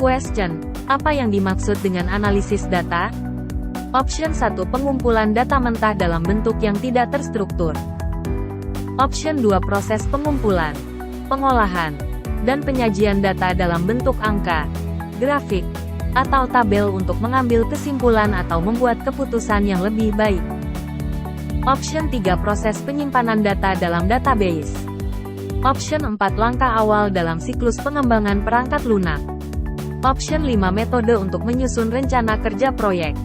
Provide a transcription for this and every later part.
Question: apa yang dimaksud dengan analisis data? Option 1. Pengumpulan data mentah dalam bentuk yang tidak terstruktur. Option 2. Proses pengumpulan, pengolahan, dan penyajian data dalam bentuk angka, grafik, atau tabel untuk mengambil kesimpulan atau membuat keputusan yang lebih baik. Option 3. Proses penyimpanan data dalam database. Option 4. Langkah awal dalam siklus pengembangan perangkat lunak. Option 5. Metode untuk menyusun rencana kerja proyek.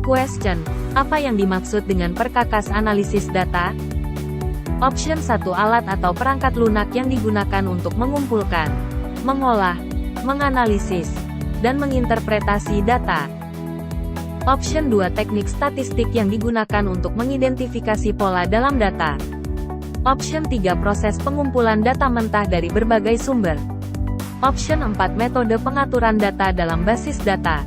Question: apa yang dimaksud dengan perkakas analisis data? Option 1. Alat atau perangkat lunak yang digunakan untuk mengumpulkan, mengolah, menganalisis, dan menginterpretasi data. Option 2. Teknik statistik yang digunakan untuk mengidentifikasi pola dalam data. Option 3. Proses pengumpulan data mentah dari berbagai sumber. Option 4. Metode pengaturan data dalam basis data.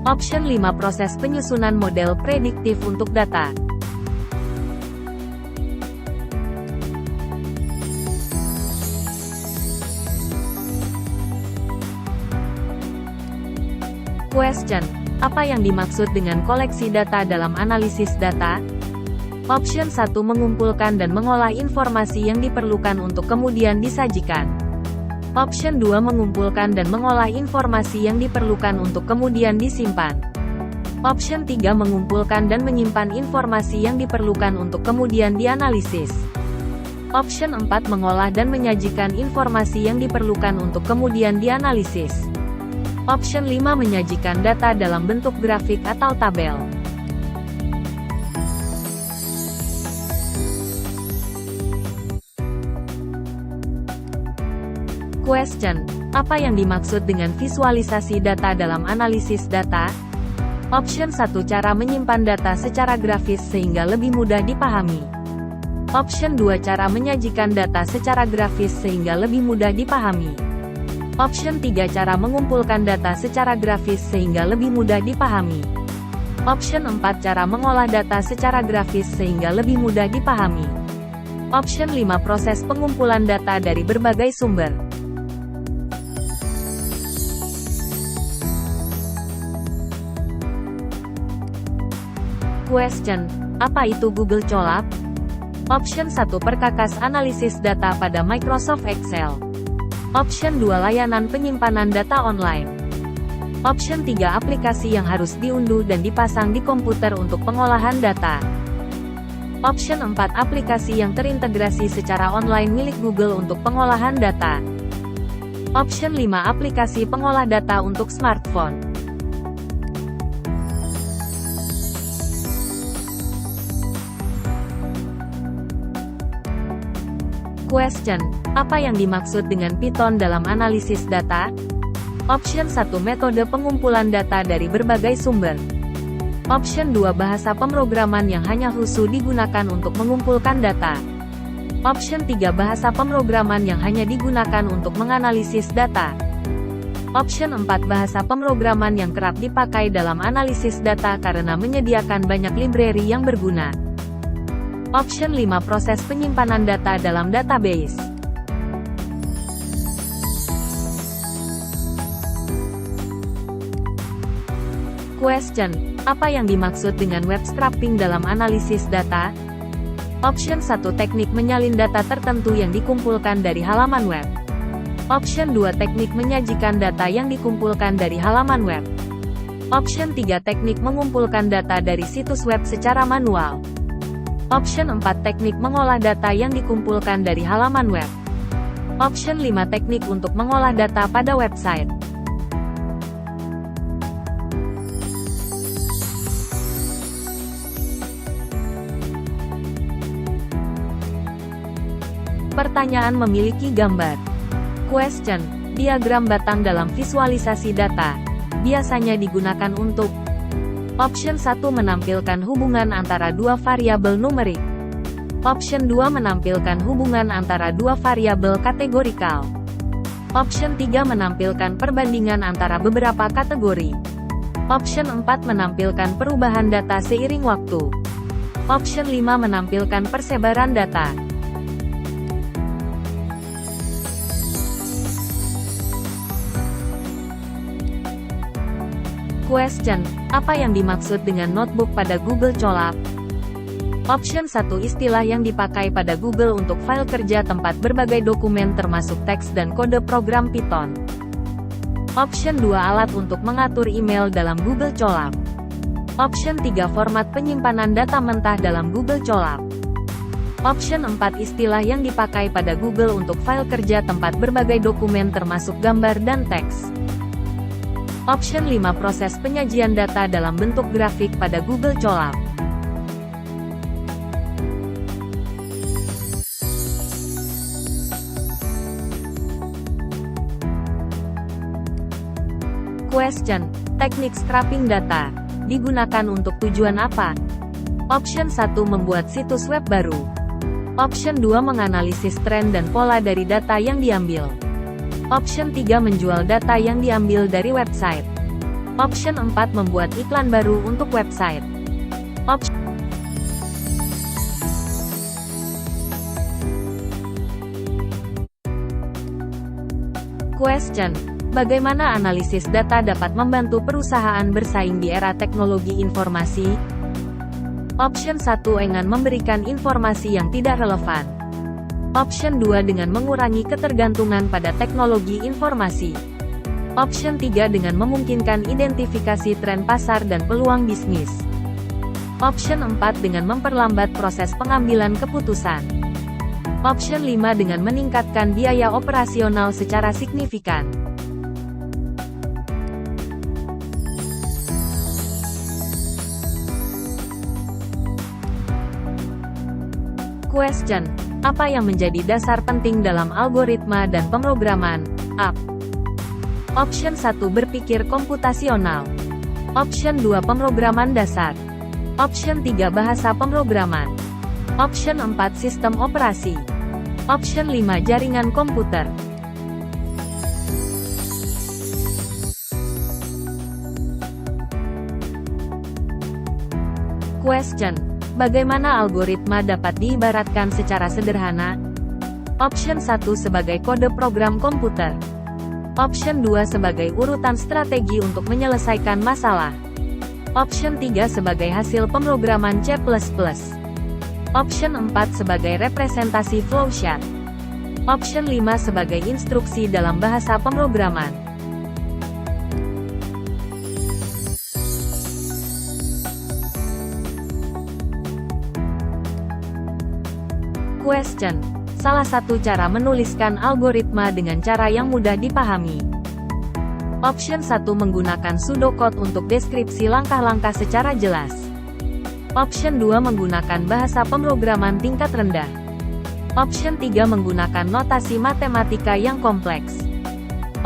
Option 5. Proses penyusunan model prediktif untuk data. Question: apa yang dimaksud dengan koleksi data dalam analisis data? Option 1. Mengumpulkan dan mengolah informasi yang diperlukan untuk kemudian disajikan. Option 2. Mengumpulkan dan mengolah informasi yang diperlukan untuk kemudian disimpan. Option 3. Mengumpulkan dan menyimpan informasi yang diperlukan untuk kemudian dianalisis. Option 4. Mengolah dan menyajikan informasi yang diperlukan untuk kemudian dianalisis. Option 5. Menyajikan data dalam bentuk grafik atau tabel. Question: apa yang dimaksud dengan visualisasi data dalam analisis data? Option 1. Cara menyimpan data secara grafis sehingga lebih mudah dipahami. Option 2. Cara menyajikan data secara grafis sehingga lebih mudah dipahami. Option 3. Cara mengumpulkan data secara grafis sehingga lebih mudah dipahami. Option 4. Cara mengolah data secara grafis sehingga lebih mudah dipahami. Option 5. Proses pengumpulan data dari berbagai sumber. Question: apa itu Google Colab? Option 1. Perkakas analisis data pada Microsoft Excel. Option 2. Layanan penyimpanan data online. Option 3. Aplikasi yang harus diunduh dan dipasang di komputer untuk pengolahan data. Option 4. Aplikasi yang terintegrasi secara online milik Google untuk pengolahan data. Option 5. Aplikasi pengolah data untuk smartphone. Question: apa yang dimaksud dengan Python dalam analisis data? Option 1. Metode pengumpulan data dari berbagai sumber. Option 2. Bahasa pemrograman yang hanya khusus digunakan untuk mengumpulkan data. Option 3. Bahasa pemrograman yang hanya digunakan untuk menganalisis data. Option 4. Bahasa pemrograman yang kerap dipakai dalam analisis data karena menyediakan banyak library yang berguna. Option 5. Proses penyimpanan data dalam database. Question: apa yang dimaksud dengan web scraping dalam analisis data? Option 1. Teknik menyalin data tertentu yang dikumpulkan dari halaman web. Option 2. Teknik menyajikan data yang dikumpulkan dari halaman web. Option 3. Teknik mengumpulkan data dari situs web secara manual. Option 4. Teknik mengolah data yang dikumpulkan dari halaman web. Option 5. Teknik untuk mengolah data pada website. Pertanyaan memiliki gambar. Question: diagram batang dalam visualisasi data biasanya digunakan untuk Option 1. Menampilkan hubungan antara dua variabel numerik. Option 2. Menampilkan hubungan antara dua variabel kategorikal. Option 3. Menampilkan perbandingan antara beberapa kategori. Option 4. Menampilkan perubahan data seiring waktu. Option 5 menampilkan persebaran data. Question: apa yang dimaksud dengan notebook pada Google Colab? Option 1 istilah yang dipakai pada Google untuk file kerja tempat berbagai dokumen termasuk teks dan kode program Python. Option 2 alat untuk mengatur email dalam Google Colab. Option 3 format penyimpanan data mentah dalam Google Colab. Option 4 istilah yang dipakai pada Google untuk file kerja tempat berbagai dokumen termasuk gambar dan teks. Option 5 proses penyajian data dalam bentuk grafik pada Google Colab. Question: teknik scraping data digunakan untuk tujuan apa? Option 1 membuat situs web baru. Option 2 menganalisis tren dan pola dari data yang diambil. Option 3 menjual data yang diambil dari website. Option 4 membuat iklan baru untuk website. Option Question: bagaimana analisis data dapat membantu perusahaan bersaing di era teknologi informasi? Option 1 dengan memberikan informasi yang tidak relevan. Option 2 dengan mengurangi ketergantungan pada teknologi informasi. Option 3 dengan memungkinkan identifikasi tren pasar dan peluang bisnis. Option 4 dengan memperlambat proses pengambilan keputusan. Option 5 dengan meningkatkan biaya operasional secara signifikan. Question: apa yang menjadi dasar penting dalam algoritma dan pemrograman? Option 1 berpikir komputasional. Option 2 pemrograman dasar. Option 3 bahasa pemrograman. Option 4 sistem operasi. Option 5 jaringan komputer. Question: bagaimana algoritma dapat diibaratkan secara sederhana? Option 1 sebagai kode program komputer. Option 2 sebagai urutan strategi untuk menyelesaikan masalah. Option 3 sebagai hasil pemrograman C++. Option 4 sebagai representasi flowchart. Option 5 sebagai instruksi dalam bahasa pemrograman. Question: salah satu cara menuliskan algoritma dengan cara yang mudah dipahami. Option 1 menggunakan pseudocode untuk deskripsi langkah-langkah secara jelas. Option 2 menggunakan bahasa pemrograman tingkat rendah. Option 3 menggunakan notasi matematika yang kompleks.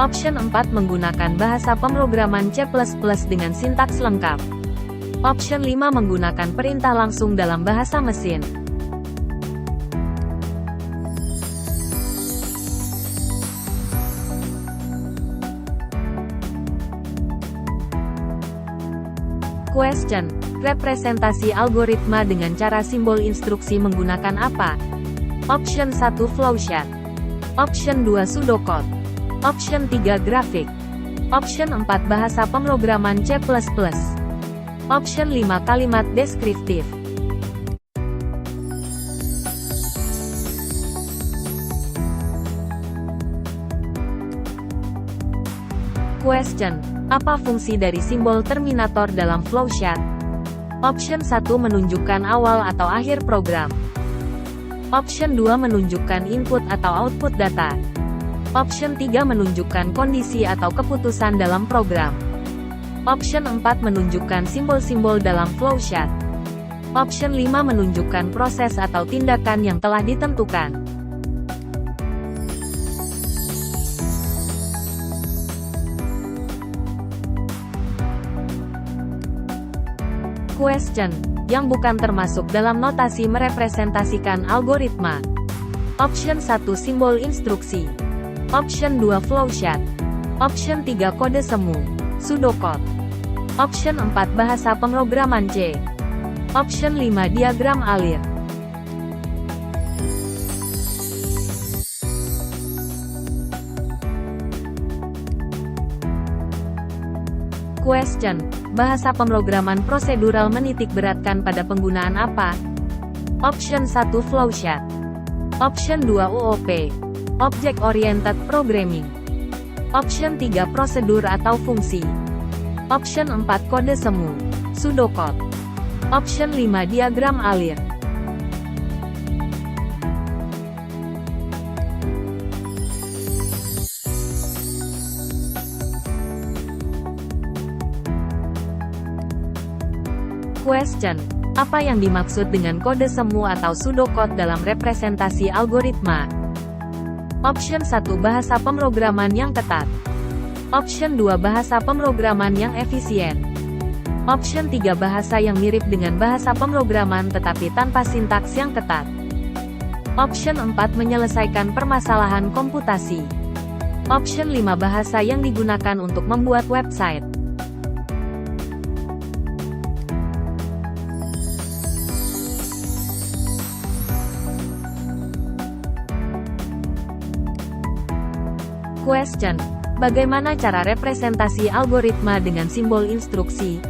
Option 4 menggunakan bahasa pemrograman C++ dengan sintaks lengkap. Option 5 menggunakan perintah langsung dalam bahasa mesin. Question: representasi algoritma dengan cara simbol instruksi menggunakan apa? Option 1 flowchart. Option 2 pseudocode. Option 3 grafik. Option 4 bahasa pemrograman C++. Option 5 kalimat deskriptif. Question: apa fungsi dari simbol terminator dalam flowchart? Option 1 menunjukkan awal atau akhir program. Option 2 menunjukkan input atau output data. Option 3 menunjukkan kondisi atau keputusan dalam program. Option 4 menunjukkan simbol-simbol dalam flowchart. Option 5 menunjukkan proses atau tindakan yang telah ditentukan. Question: yang bukan termasuk dalam notasi merepresentasikan algoritma. Option 1 simbol instruksi. Option 2 flowchart. Option 3 kode semu, pseudocode. Option 4 bahasa pemrograman C. Option 5 diagram alir. Question. Bahasa pemrograman prosedural menitik beratkan pada penggunaan apa? Option 1 flowchart. Option 2 OOP. Object Oriented Programming. Option 3 prosedur atau fungsi. Option 4 kode semu, pseudocode. Option 5 diagram alir. Question. Apa yang dimaksud dengan kode semu atau pseudocode dalam representasi algoritma? Option 1 bahasa pemrograman yang ketat. Option 2 bahasa pemrograman yang efisien. Option 3 bahasa yang mirip dengan bahasa pemrograman tetapi tanpa sintaks yang ketat. Option 4 menyelesaikan permasalahan komputasi. Option 5 bahasa yang digunakan untuk membuat website. Question. Bagaimana cara representasi algoritma dengan simbol instruksi?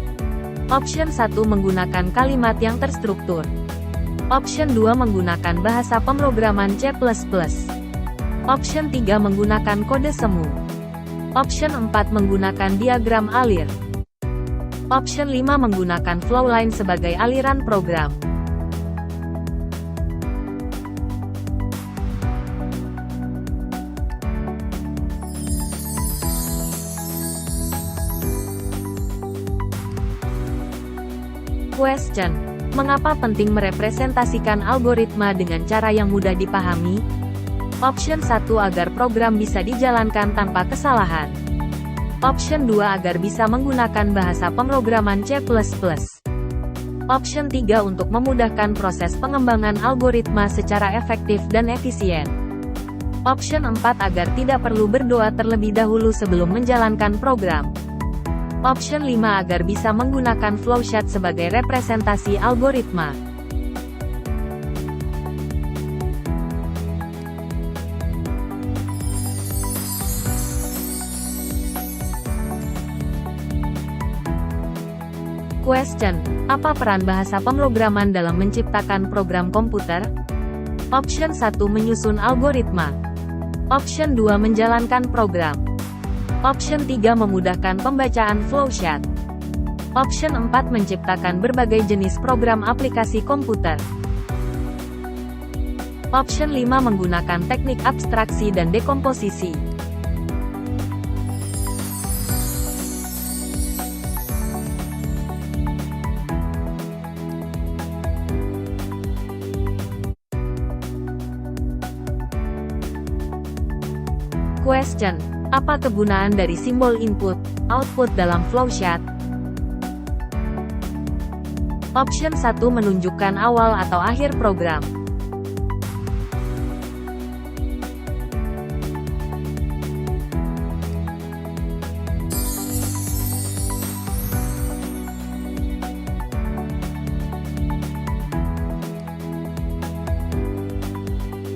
Option 1 menggunakan kalimat yang terstruktur. Option 2 menggunakan bahasa pemrograman C++. Option 3 menggunakan kode semu. Option 4 menggunakan diagram alir. Option 5 menggunakan flowline sebagai aliran program. Question. Mengapa penting merepresentasikan algoritma dengan cara yang mudah dipahami? Option 1 agar program bisa dijalankan tanpa kesalahan. Option 2 agar bisa menggunakan bahasa pemrograman C++. Option 3 untuk memudahkan proses pengembangan algoritma secara efektif dan efisien. Option 4 agar tidak perlu berdoa terlebih dahulu sebelum menjalankan program. Option 5 agar bisa menggunakan flowchart sebagai representasi algoritma. Question. Apa peran bahasa pemrograman dalam menciptakan program komputer? Option 1 menyusun algoritma. Option 2 menjalankan program. Option 3 memudahkan pembacaan flowchart. Option 4 menciptakan berbagai jenis program aplikasi komputer. Option 5 menggunakan teknik abstraksi dan dekomposisi. Question. Apa kegunaan dari simbol input, output dalam flowchart? Option 1 menunjukkan awal atau akhir program.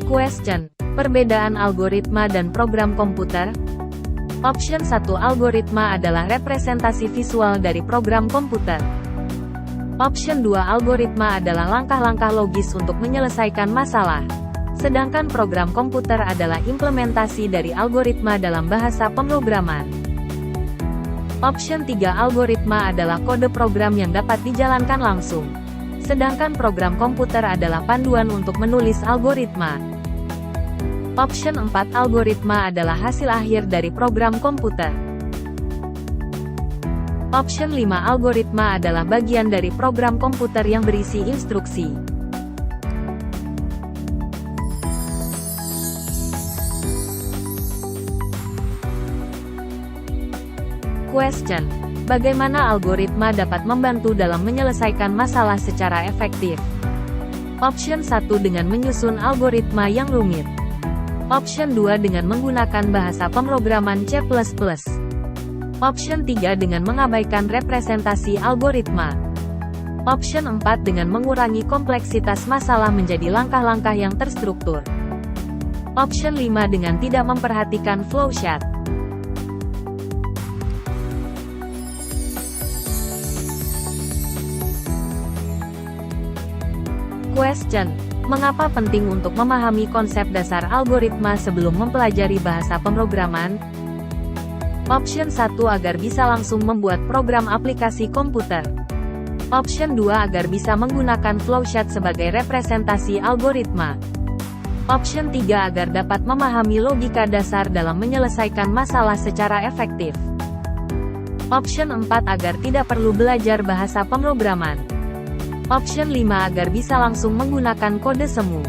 Question. Perbedaan algoritma dan program komputer? Option 1 algoritma adalah representasi visual dari program komputer. Option 2 algoritma adalah langkah-langkah logis untuk menyelesaikan masalah. Sedangkan program komputer adalah implementasi dari algoritma dalam bahasa pemrograman. Option 3 algoritma adalah kode program yang dapat dijalankan langsung. Sedangkan program komputer adalah panduan untuk menulis algoritma. Option 4 algoritma adalah hasil akhir dari program komputer. Option 5 algoritma adalah bagian dari program komputer yang berisi instruksi. Question. Bagaimana algoritma dapat membantu dalam menyelesaikan masalah secara efektif? Option 1 dengan menyusun algoritma yang rumit. Option 2 dengan menggunakan bahasa pemrograman C++. Option 3 dengan mengabaikan representasi algoritma. Option 4 dengan mengurangi kompleksitas masalah menjadi langkah-langkah yang terstruktur. Option 5 dengan tidak memperhatikan flowchart. Question: mengapa penting untuk memahami konsep dasar algoritma sebelum mempelajari bahasa pemrograman? Option 1 agar bisa langsung membuat program aplikasi komputer. Option 2 agar bisa menggunakan flowchart sebagai representasi algoritma. Option 3 agar dapat memahami logika dasar dalam menyelesaikan masalah secara efektif. Option 4 agar tidak perlu belajar bahasa pemrograman. Option 5 agar bisa langsung menggunakan kode semu.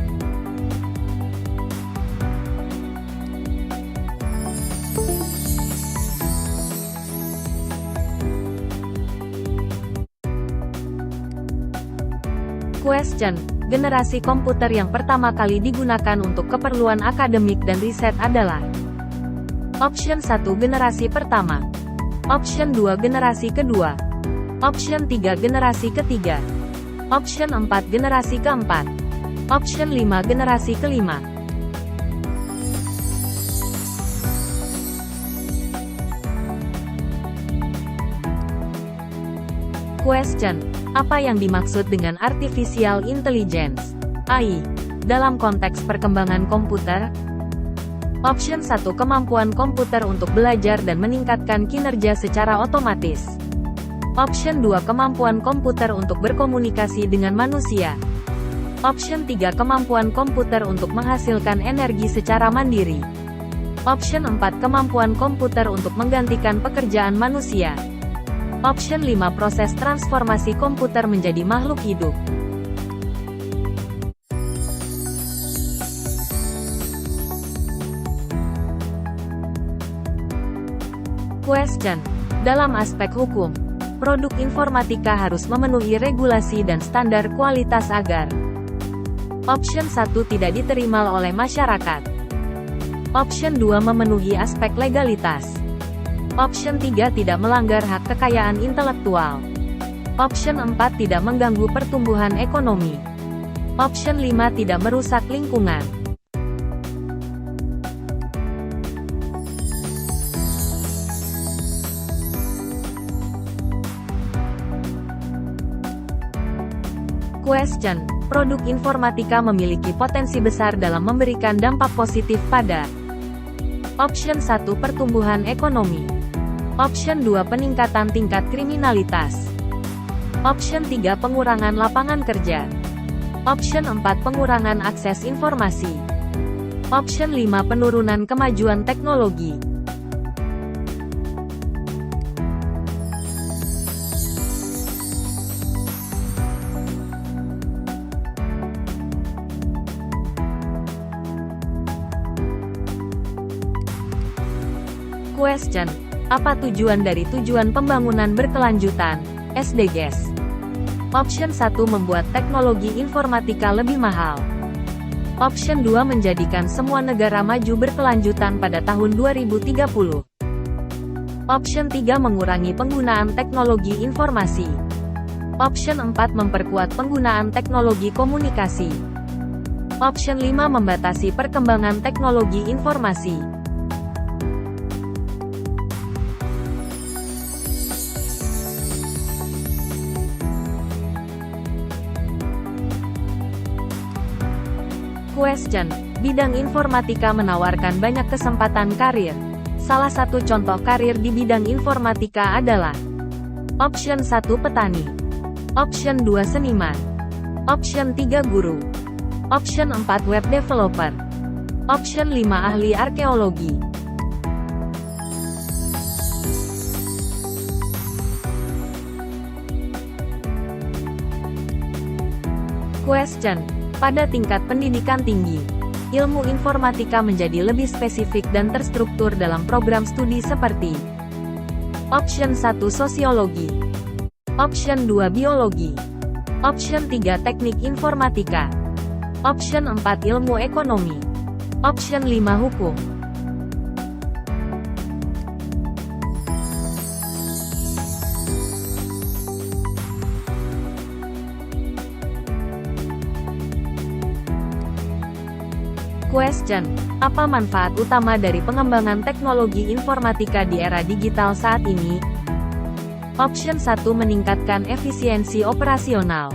Question: generasi komputer yang pertama kali digunakan untuk keperluan akademik dan riset adalah Option 1 generasi pertama, Option 2 generasi kedua, Option 3 generasi ketiga, Option 4 generasi keempat, Option 5 generasi kelima. Question: apa yang dimaksud dengan Artificial Intelligence (AI) dalam konteks perkembangan komputer? Option 1 kemampuan komputer untuk belajar dan meningkatkan kinerja secara otomatis. Option 2 kemampuan komputer untuk berkomunikasi dengan manusia. Option 3 kemampuan komputer untuk menghasilkan energi secara mandiri. Option 4 kemampuan komputer untuk menggantikan pekerjaan manusia. Option 5 proses transformasi komputer menjadi makhluk hidup. Question: dalam aspek hukum, produk informatika harus memenuhi regulasi dan standar kualitas agar Option 1 tidak diterima oleh masyarakat. Option 2 memenuhi aspek legalitas. Option 3 tidak melanggar hak kekayaan intelektual. Option 4 tidak mengganggu pertumbuhan ekonomi. Option 5 tidak merusak lingkungan. Question: produk informatika memiliki potensi besar dalam memberikan dampak positif pada Option 1 pertumbuhan ekonomi. Option 2 peningkatan tingkat kriminalitas. Option 3 pengurangan lapangan kerja. Option 4 pengurangan akses informasi. Option 5 penurunan kemajuan teknologi. Question: apa tujuan dari tujuan pembangunan berkelanjutan, SDGs? Option 1 membuat teknologi informatika lebih mahal. Option 2 menjadikan semua negara maju berkelanjutan pada tahun 2030. Option 3 mengurangi penggunaan teknologi informasi. Option 4 memperkuat penggunaan teknologi komunikasi. Option 5 membatasi perkembangan teknologi informasi. Question: bidang informatika menawarkan banyak kesempatan karir. Salah satu contoh karir di bidang informatika adalah Option 1 petani. Option 2 seniman. Option 3 guru. Option 4 web developer. Option 5 ahli arkeologi. Question: pada tingkat pendidikan tinggi, ilmu informatika menjadi lebih spesifik dan terstruktur dalam program studi seperti Option 1 sosiologi, Option 2 biologi, Option 3 teknik informatika, Option 4 ilmu ekonomi, Option 5 hukum. Question: apa manfaat utama dari pengembangan teknologi informatika di era digital saat ini? Option 1 meningkatkan efisiensi operasional.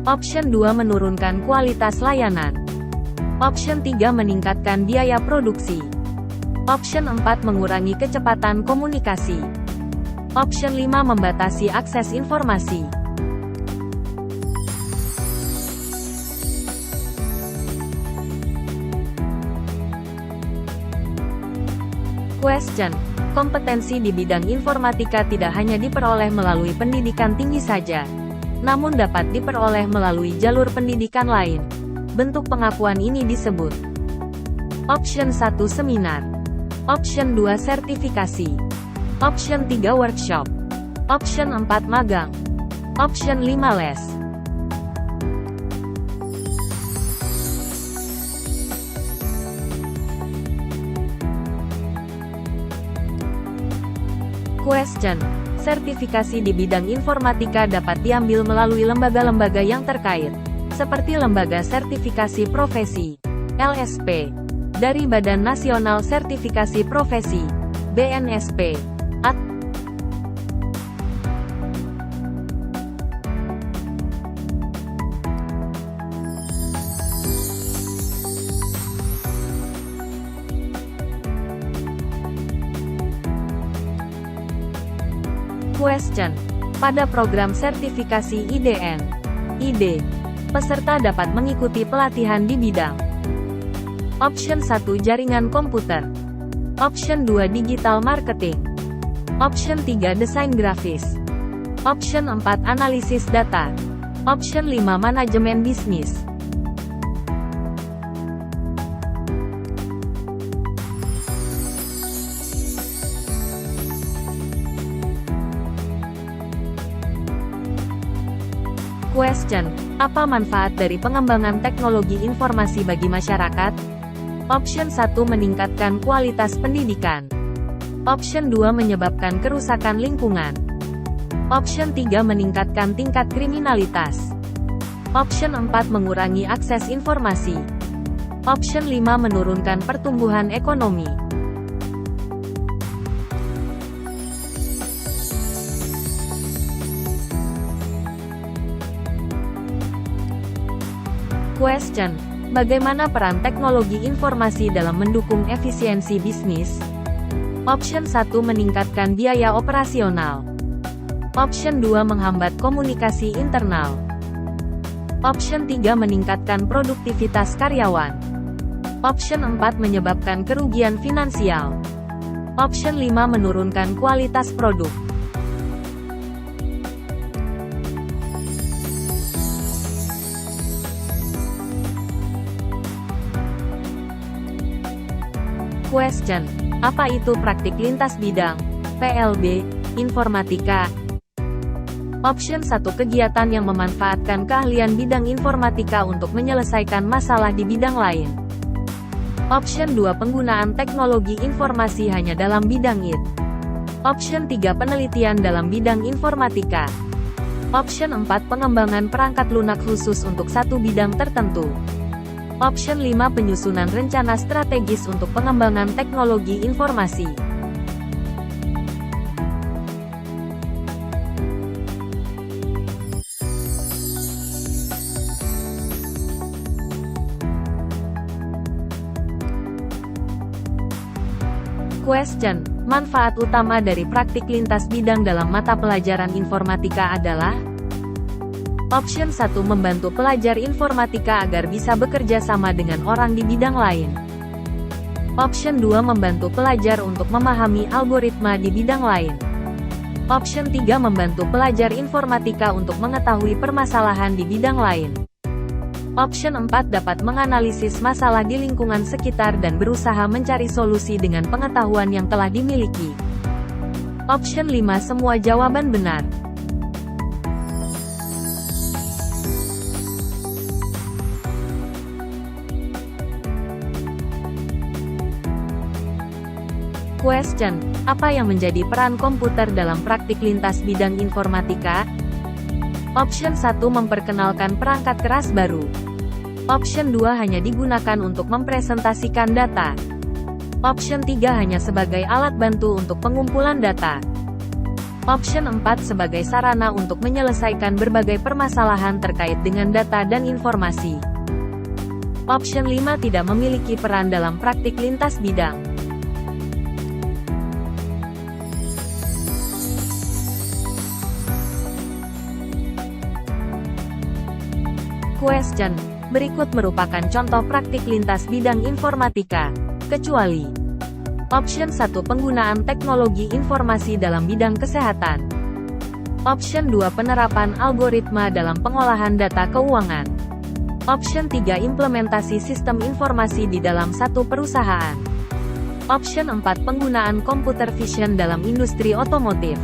Option 2 menurunkan kualitas layanan. Option 3 meningkatkan biaya produksi. Option 4 mengurangi kecepatan komunikasi. Option 5 membatasi akses informasi. Question: kompetensi di bidang informatika tidak hanya diperoleh melalui pendidikan tinggi saja, namun dapat diperoleh melalui jalur pendidikan lain. Bentuk pengakuan ini disebut Option 1 seminar, Option 2 sertifikasi, Option 3 workshop, Option 4 magang, Option 5 les. Question: sertifikasi di bidang informatika dapat diambil melalui lembaga-lembaga yang terkait, seperti Lembaga Sertifikasi Profesi (LSP), dari Badan Nasional Sertifikasi Profesi (BNSP). Question: pada program sertifikasi IDN, ID, peserta dapat mengikuti pelatihan di bidang Option 1 jaringan komputer, Option 2 digital marketing, Option 3 desain grafis, Option 4 analisis data, Option 5 manajemen bisnis. Question: apa manfaat dari pengembangan teknologi informasi bagi masyarakat? Option 1 meningkatkan kualitas pendidikan. Option 2 menyebabkan kerusakan lingkungan. Option 3 meningkatkan tingkat kriminalitas. Option 4 mengurangi akses informasi. Option 5 menurunkan pertumbuhan ekonomi. Question: bagaimana peran teknologi informasi dalam mendukung efisiensi bisnis? Option 1 meningkatkan biaya operasional. Option 2 menghambat komunikasi internal. Option 3 meningkatkan produktivitas karyawan. Option 4 menyebabkan kerugian finansial. Option 5 menurunkan kualitas produk. Question: apa itu praktik lintas bidang, PLB, informatika? Option 1 kegiatan yang memanfaatkan keahlian bidang informatika untuk menyelesaikan masalah di bidang lain. Option 2 penggunaan teknologi informasi hanya dalam bidang IT. Option 3 penelitian dalam bidang informatika. Option 4 pengembangan perangkat lunak khusus untuk satu bidang tertentu. Option 5 penyusunan rencana strategis untuk pengembangan teknologi informasi. Question: manfaat utama dari praktik lintas bidang dalam mata pelajaran informatika adalah Option 1 membantu pelajar informatika agar bisa bekerja sama dengan orang di bidang lain. Option 2 membantu pelajar untuk memahami algoritma di bidang lain. Option 3 membantu pelajar informatika untuk mengetahui permasalahan di bidang lain. Option 4 dapat menganalisis masalah di lingkungan sekitar dan berusaha mencari solusi dengan pengetahuan yang telah dimiliki. Option 5 semua jawaban benar. Question: apa yang menjadi peran komputer dalam praktik lintas bidang informatika? Option 1 memperkenalkan perangkat keras baru. Option 2 hanya digunakan untuk mempresentasikan data. Option 3 hanya sebagai alat bantu untuk pengumpulan data. Option 4 sebagai sarana untuk menyelesaikan berbagai permasalahan terkait dengan data dan informasi. Option 5 tidak memiliki peran dalam praktik lintas bidang. Question. Berikut merupakan contoh praktik lintas bidang informatika, kecuali Option 1 penggunaan teknologi informasi dalam bidang kesehatan. Option 2 penerapan algoritma dalam pengolahan data keuangan. Option 3 implementasi sistem informasi di dalam satu perusahaan. Option 4 penggunaan computer vision dalam industri otomotif.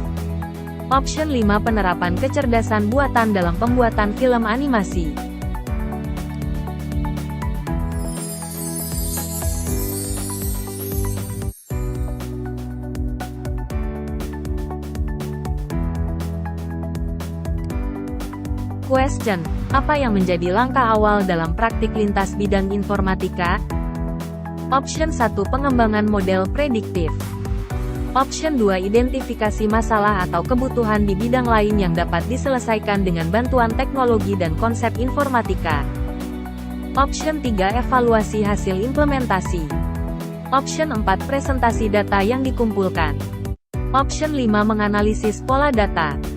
Option 5 penerapan kecerdasan buatan dalam pembuatan film animasi. Question. Apa yang menjadi langkah awal dalam praktik lintas bidang informatika? Option 1 pengembangan model prediktif. Option 2 identifikasi masalah atau kebutuhan di bidang lain yang dapat diselesaikan dengan bantuan teknologi dan konsep informatika. Option 3 evaluasi hasil implementasi. Option 4 presentasi data yang dikumpulkan. Option 5 menganalisis pola data.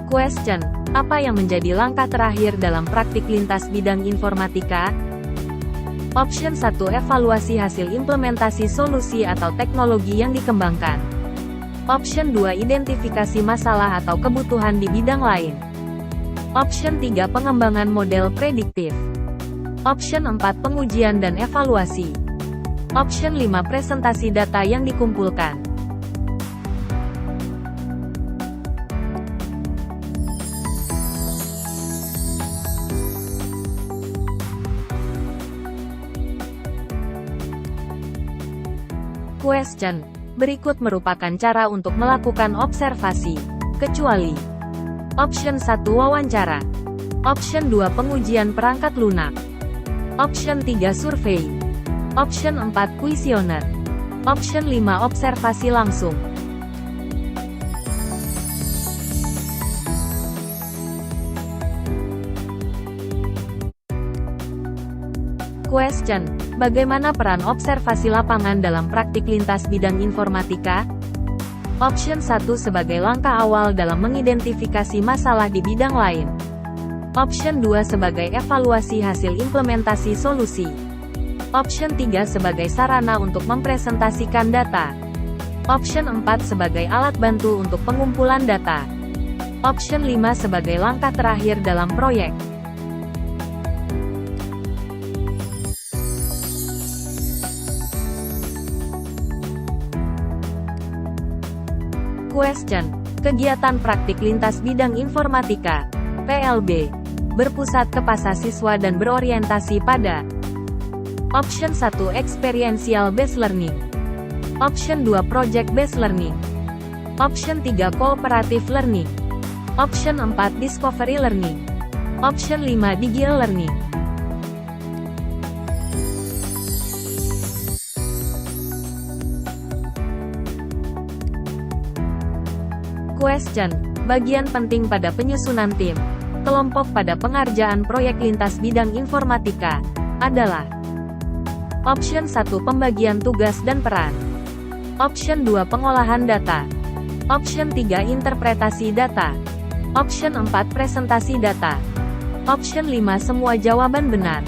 Question. Apa yang menjadi langkah terakhir dalam praktik lintas bidang informatika? Option 1 evaluasi hasil implementasi solusi atau teknologi yang dikembangkan. Option 2 identifikasi masalah atau kebutuhan di bidang lain. Option 3 pengembangan model prediktif. Option 4 pengujian dan evaluasi. Option 5 presentasi data yang dikumpulkan. Question. Berikut merupakan cara untuk melakukan observasi, kecuali Option 1 wawancara. Option 2 pengujian perangkat lunak. Option 3 survei. Option 4 kuesioner. Option 5 observasi langsung. Question. Bagaimana peran observasi lapangan dalam praktik lintas bidang informatika? Option 1 sebagai langkah awal dalam mengidentifikasi masalah di bidang lain. Option 2 sebagai evaluasi hasil implementasi solusi. Option 3 sebagai sarana untuk mempresentasikan data. Option 4 sebagai alat bantu untuk pengumpulan data. Option 5 sebagai langkah terakhir dalam proyek. Question. Kegiatan praktik lintas bidang informatika, PLB, berpusat kepada siswa dan berorientasi pada Option 1 Experiential Based Learning. Option 2 Project Based Learning. Option 3 Cooperative Learning. Option 4 Discovery Learning. Option 5 Digital Learning. Question. Bagian penting pada penyusunan tim, kelompok pada pengerjaan proyek lintas bidang informatika, adalah Option 1 pembagian tugas dan peran. Option 2 pengolahan data. Option 3 interpretasi data. Option 4 presentasi data. Option 5 semua jawaban benar.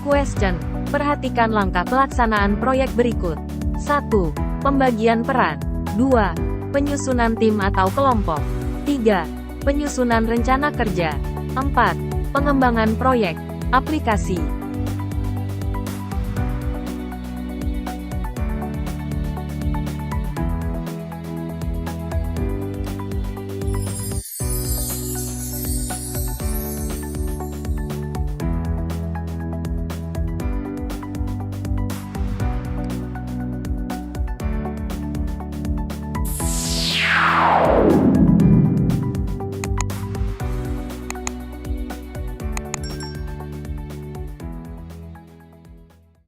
Question. Perhatikan langkah pelaksanaan proyek berikut. 1. Pembagian peran. 2. Penyusunan tim atau kelompok. 3. Penyusunan rencana kerja. 4. Pengembangan proyek, aplikasi.